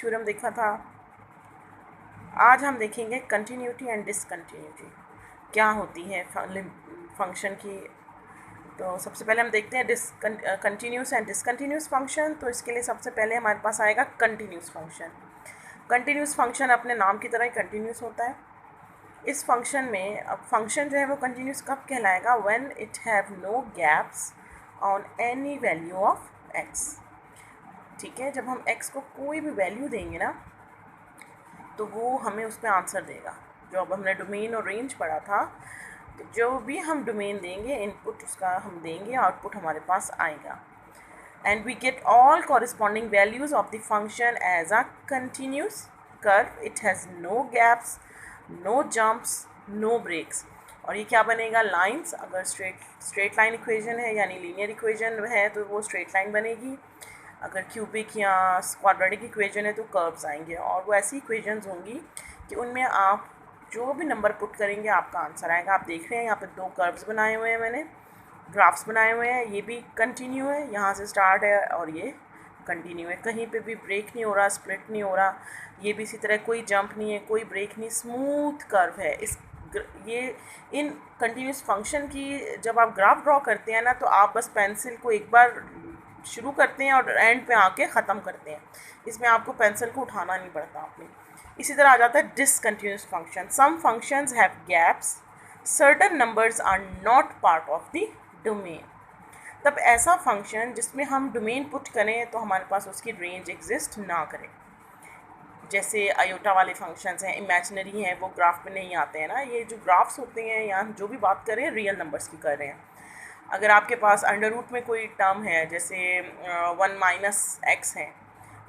Theorem देखा था। आज हम देखेंगे कंटिन्यूटी एंड डिसकंटिन्यूटी क्या होती है फंक्शन की। तो सबसे पहले हम देखते हैं कंटिन्यूस एंड डिसकंटिन्यूस फंक्शन। तो इसके लिए सबसे पहले हमारे पास आएगा कंटिन्यूस फंक्शन। कंटिन्यूस फंक्शन अपने नाम की तरह ही कंटिन्यूस होता है। इस फंक्शन में अब फंक्शन जो है वो कंटिन्यूस कब कहलाएगा, when it have no gaps on any value of x. ठीक है, जब हम x को कोई भी वैल्यू देंगे ना तो वो हमें उस पर आंसर देगा। जो अब हमने डोमेन और रेंज पढ़ा था, तो जो भी हम डोमेन देंगे इनपुट उसका हम देंगे, आउटपुट हमारे पास आएगा। And we get all corresponding values of the function as a continuous curve. It has no gaps, no jumps, no breaks. और ये क्या बनेगा, लाइंस। अगर स्ट्रेट लाइन इक्वेशन है यानी लीनियर इक्वेशन है तो वो स्ट्रेट लाइन बनेगी। अगर क्यूबिक या क्वाड्रेटिक इक्वेशन है तो कर्व्स आएंगे। और वो ऐसी इक्वेशंस होंगी कि उनमें आप जो भी नंबर पुट करेंगे आपका आंसर आएगा। आप देख रहे हैं यहाँ पे दो कर्व्स बनाए हुए हैं, मैंने ग्राफ्स बनाए हुए हैं। ये भी कंटिन्यू है, यहाँ से स्टार्ट है और ये कंटिन्यू है, कहीं पे भी ब्रेक नहीं हो रहा, स्प्लिट नहीं हो रहा। ये भी इसी तरह, कोई जंप नहीं है, कोई ब्रेक नहीं, स्मूथ कर्व है। ये इन कंटिन्यूस फंक्शन की जब आप ग्राफ ड्रॉ करते हैं ना तो आप बस पेंसिल को एक बार शुरू करते हैं और एंड पे आके ख़त्म करते हैं। इसमें आपको पेंसिल को उठाना नहीं पड़ता आपने। इसी तरह आ जाता है discontinuous function. Some functions have gaps, certain numbers are not part of the domain. तब ऐसा फंक्शन जिसमें हम डोमेन पुट करें तो हमारे पास उसकी रेंज एग्जिस्ट ना करे। जैसे आयोटा वाले फंक्शंस हैं, इमेजिनरी हैं, वो ग्राफ पे नहीं आते हैं ना। ये जो ग्राफ्स होते हैं या जो भी बात कर रहे हैं रियल नंबर्स की कर रहे हैं। अगर आपके पास अंडर रूट में कोई टर्म है, जैसे 1 माइनस एक्स है,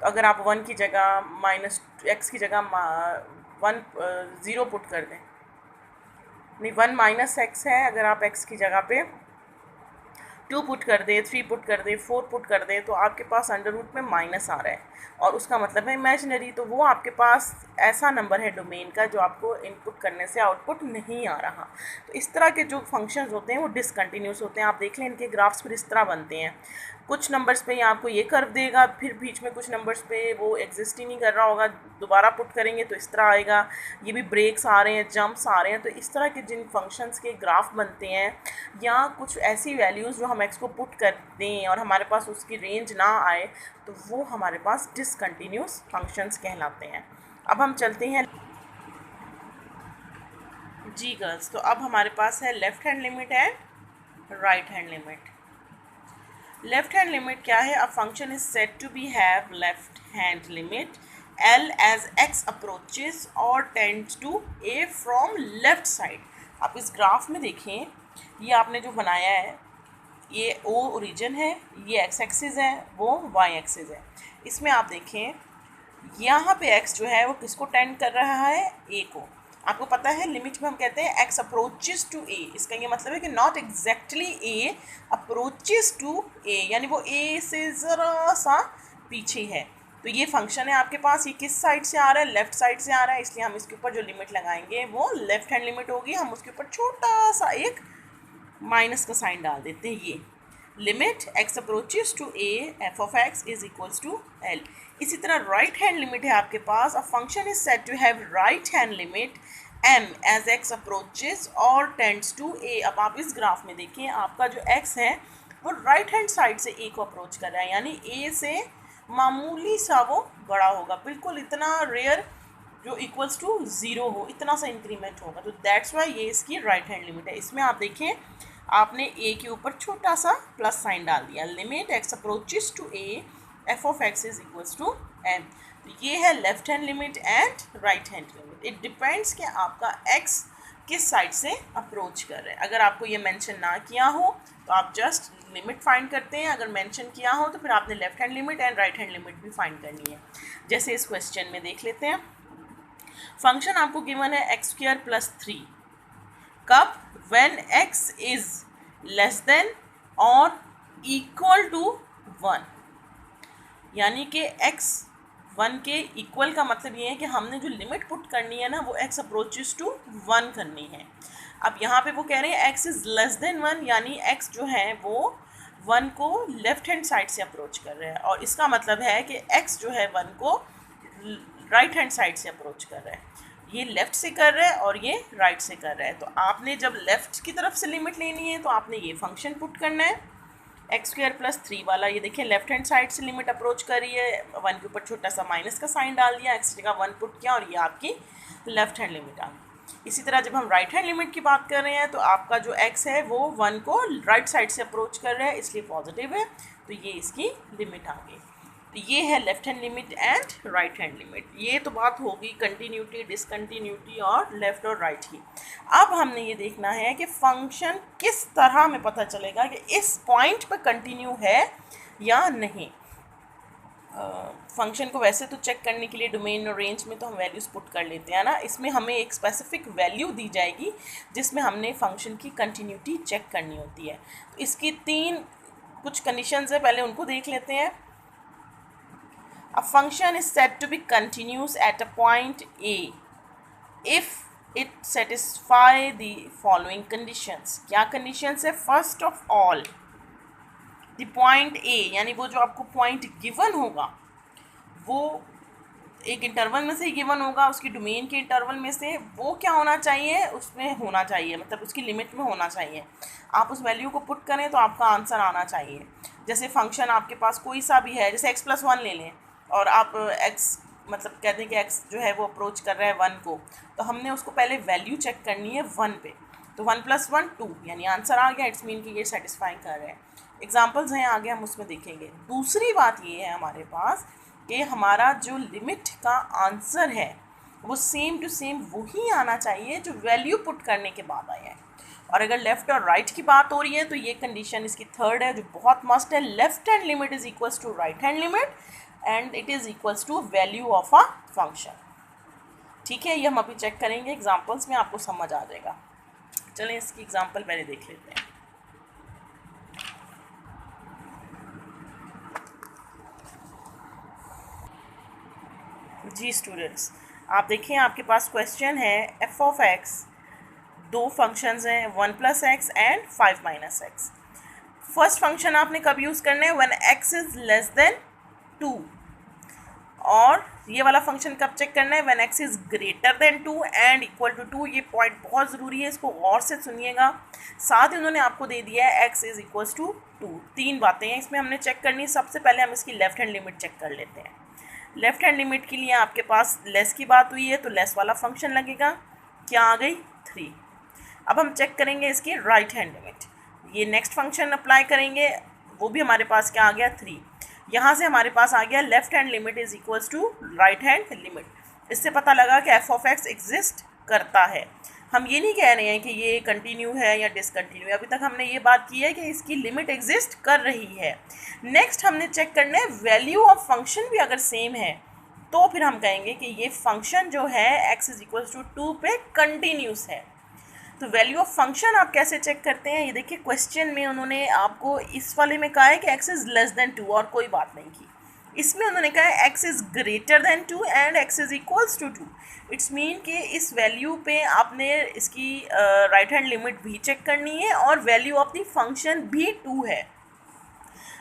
तो अगर आप 1 की जगह माइनस एक्स की जगह 1 ज़ीरो पुट कर दें, नहीं 1 माइनस एक्स है, अगर आप एक्स की जगह पे 2 पुट कर दे, 3 पुट कर दे, 4 पुट कर दे, तो आपके पास अंडर रूट में माइनस आ रहा है और उसका मतलब है इमेजिनरी। तो वो आपके पास ऐसा नंबर है डोमेन का जो आपको इनपुट करने से आउटपुट नहीं आ रहा। तो इस तरह के जो फंक्शंस होते हैं वो डिसकंटिन्यूस होते हैं। आप देख लें इनके ग्राफ्स फिर इस तरह बनते हैं। कुछ नंबर्स पे आपको ये कर्व देगा, फिर बीच में कुछ नंबर्स पे वो एग्जिस्ट ही नहीं कर रहा होगा, दोबारा पुट करेंगे तो इस तरह आएगा। ये भी ब्रेक्स आ रहे हैं, जंप्स आ रहे हैं। तो इस तरह के जिन फंक्शंस के ग्राफ बनते हैं या कुछ ऐसी वैल्यूज़ जो हम एक्स को पुट कर दें और हमारे पास उसकी रेंज ना आए, तो वो हमारे पास डिसकंटिन्यूस फंक्शंस कहलाते हैं। अब हम चलते हैं जी गर्ल्स। तो अब हमारे पास है left hand limit and right hand limit. Left hand limit क्या है, a function is said to be have left hand limit L as x approaches और tends to A from left side। आप इस ग्राफ में देखें, ये आपने जो बनाया है ये O ओरिजिन है, ये x एक्सिस है, वो y एक्सिस है। इसमें आप देखें यहाँ पे x जो है वो किसको टेंड कर रहा है, A को। आपको पता है लिमिट में हम कहते हैं x अप्रोचेस टू A। इसका ये मतलब है कि not exactly A approaches to A, यानी वो A से ज़रा सा पीछे है। तो ये फंक्शन है आपके पास, ये किस साइड से आ रहा है, लेफ्ट साइड से आ रहा है, इसलिए हम इसके ऊपर जो लिमिट लगाएंगे वो लेफ्ट हैंड लिमिट होगी। हम उसके ऊपर छोटा सा एक माइनस का साइन डाल देते हैं। ये limit x approaches to a f of x is equals to l। इसी तरह राइट हैंड लिमिट है आपके पास, a function is said to have right hand limit m as x approaches और टेंड्स टू a। अब आप इस graph में देखिए, आपका जो x है वो राइट हैंड साइड से a को अप्रोच कर रहा है, यानी a से मामूली सा वो बड़ा होगा, बिल्कुल इतना रेयर जो इक्वल्स टू 0 हो, इतना सा इंक्रीमेंट होगा। तो दैट्स वाई ये इसकी राइट हैंड लिमिट है। इसमें आप देखिए आपने a के ऊपर छोटा सा प्लस साइन डाल दिया, limit x approaches to a f of x is equals to m। तो ये है left hand limit and right hand limit. It depends कि आपका x किस साइड से अप्रोच कर रहे हैं। अगर आपको ये मेंशन ना किया हो तो आप जस्ट लिमिट फाइंड करते हैं, अगर मेंशन किया हो तो फिर आपने left hand limit and right hand limit भी फाइंड करनी है। जैसे इस क्वेश्चन में देख लेते हैं, फंक्शन आपको गिवन है एक्स स्क्वायर प्लस 3, कब, when x is less than और इक्वल टू 1, यानी कि x 1 के इक्वल का मतलब ये है कि हमने जो लिमिट पुट करनी है ना वो x अप्रोचेस टू 1 करनी है। अब यहाँ पे वो कह रहे हैं x इज लेस देन 1, यानी x जो है वो 1 को लेफ्ट हैंड साइड से अप्रोच कर रहे हैं, और इसका मतलब है कि x जो है 1 को राइट हैंड साइड से अप्रोच कर रहा है, ये लेफ़्ट से कर रहा है और ये राइट से कर रहा है। तो आपने जब लेफ़्ट की तरफ से लिमिट लेनी है तो आपने ये फंक्शन पुट करना है x² + 3 वाला। ये देखिए लेफ्ट हैंड साइड से लिमिट अप्रोच कर रही है, 1 के ऊपर छोटा सा माइनस का साइन डाल दिया, x जगह 1 पुट किया और ये आपकी लेफ्ट हैंड लिमिट आ गई। इसी तरह जब हम राइट हैंड लिमिट की बात कर रहे हैं तो आपका जो x है वो 1 को राइट साइड से अप्रोच कर रहा है, इसलिए पॉजिटिव है, तो ये इसकी लिमिट आ गई। तो ये है left hand limit and right hand limit. ये तो बात होगी कंटिन्यूटी, डिसकंटिन्यूटी और लेफ़्ट और राइट की। अब हमने ये देखना है कि फंक्शन किस तरह में पता चलेगा कि इस पॉइंट पर कंटिन्यू है या नहीं। फंक्शन को वैसे तो चेक करने के लिए डोमेन और रेंज में तो हम वैल्यूज़ पुट कर लेते हैं ना, इसमें हमें एक स्पेसिफिक वैल्यू दी जाएगी जिसमें हमने फंक्शन की कंटिन्यूटी चेक करनी होती है। तो इसकी 3 कुछ कंडीशंस है, पहले उनको देख लेते हैं। A function is said to be continuous at a point A if it satisfy the following conditions। क्या conditions है? First of all, the point A, यानी वो जो आपको point given होगा वो एक इंटरवल में से ही गिवन होगा, उसकी डोमेन के इंटरवल में से, वो क्या होना चाहिए, उसमें होना चाहिए, मतलब उसकी लिमिट में होना चाहिए। आप उस वैल्यू को पुट करें तो आपका आंसर आना चाहिए। जैसे फंक्शन आपके पास कोई सा भी है, जैसे x+1 ले लें और आप x मतलब कहते हैं कि x जो है वो अप्रोच कर रहा है 1 को, तो हमने उसको पहले वैल्यू चेक करनी है 1 पे। तो 1 + 1 2, यानी आंसर आ गया, इट्स मीन कि ये सेटिस्फाई कर रहे हैं। एग्जाम्पल्स हैं आगे हम उसमें देखेंगे। दूसरी बात ये है हमारे पास कि हमारा जो लिमिट का आंसर है वो सेम टू सेम वही आना चाहिए जो वैल्यू पुट करने के बाद आया है। और अगर लेफ़्ट और राइट की बात हो रही है तो ये कंडीशन इसकी थर्ड है जो बहुत मस्ट है, left hand limit is equals to right hand limit and it is equals to value of a function. ठीक है, ये हम अभी चेक करेंगे एग्जाम्पल्स में, आपको समझ आ जाएगा। चलें इसकी एग्जाम्पल पहले देख लेते हैं। जी स्टूडेंट्स, आप देखिए आपके पास क्वेश्चन है f(x), 2 फंक्शंस हैं 1 + x and 5 - x। First function आपने कब यूज़ करना है? When x is less than 2। और ये वाला फंक्शन कब चेक करना है? When x is greater than 2 and equal to 2। ये पॉइंट बहुत ज़रूरी है, इसको गौर से सुनिएगा। साथ ही उन्होंने आपको दे दिया है x इज़ इक्वल्स टू 2। 3 बातें हैं इसमें हमने चेक करनी। सबसे पहले हम इसकी लेफ्ट हैंड लिमिट चेक कर लेते हैं। लेफ्ट हैंड लिमिट के लिए आपके पास लेस की बात हुई है तो लेस वाला फंक्शन लगेगा, क्या आ गई? 3। अब हम चेक करेंगे इसकी राइट हैंड लिमिट। ये नेक्स्ट फंक्शन अप्लाई करेंगे, वो भी हमारे पास क्या आ गया? 3। यहाँ से हमारे पास आ गया left hand limit is equals to right hand limit. इससे पता लगा कि f(x) एग्जिस्ट करता है। हम ये नहीं कह रहे हैं कि ये कंटिन्यू है या डिसकंटिन्यू है, अभी तक हमने ये बात की है कि इसकी लिमिट एग्जिस्ट कर रही है। नेक्स्ट हमने चेक करना है वैल्यू ऑफ फंक्शन भी अगर सेम है तो फिर हम कहेंगे कि ये फंक्शन जो है x इज इक्वल्स टू 2 पे कंटिन्यूस है। तो वैल्यू ऑफ फंक्शन आप कैसे चेक करते हैं? ये देखिए क्वेश्चन में उन्होंने आपको इस वाले में कहा है कि x इज़ लेस देन 2 और कोई बात नहीं की। इसमें उन्होंने कहा है x is greater than 2 and x is equals to 2। It's mean कि इस वैल्यू पे आपने इसकी राइट हैंड लिमिट भी चेक करनी है और वैल्यू ऑफ द फंक्शन भी 2 है।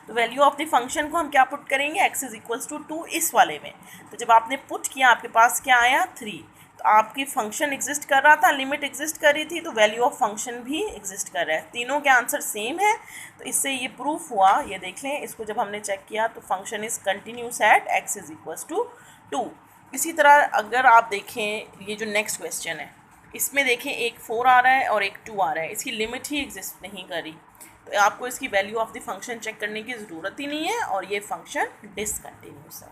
तो वैल्यू ऑफ द फंक्शन को हम क्या पुट करेंगे? x इज़ इक्वल्स टू 2 इस वाले में। तो जब आपने पुट किया आपके पास क्या आया? 3। तो आपकी फंक्शन एग्जिस्ट कर रहा था, लिमिट एग्जिस्ट कर रही थी, तो वैल्यू ऑफ फंक्शन भी एग्जिस्ट कर रहा है। तीनों के आंसर सेम है, तो इससे ये प्रूफ हुआ। ये देख लें, इसको जब हमने चेक किया तो function is continuous at x is equals to 2। इसी तरह अगर आप देखें ये जो नेक्स्ट क्वेश्चन है, इसमें देखें एक 4 आ रहा है और एक 2 आ रहा है, इसकी लिमिट ही एग्जिस्ट नहीं करी, तो आपको इसकी value of the function check करने की ज़रूरत ही नहीं है और ये फंक्शन डिसकंटिन्यूस है।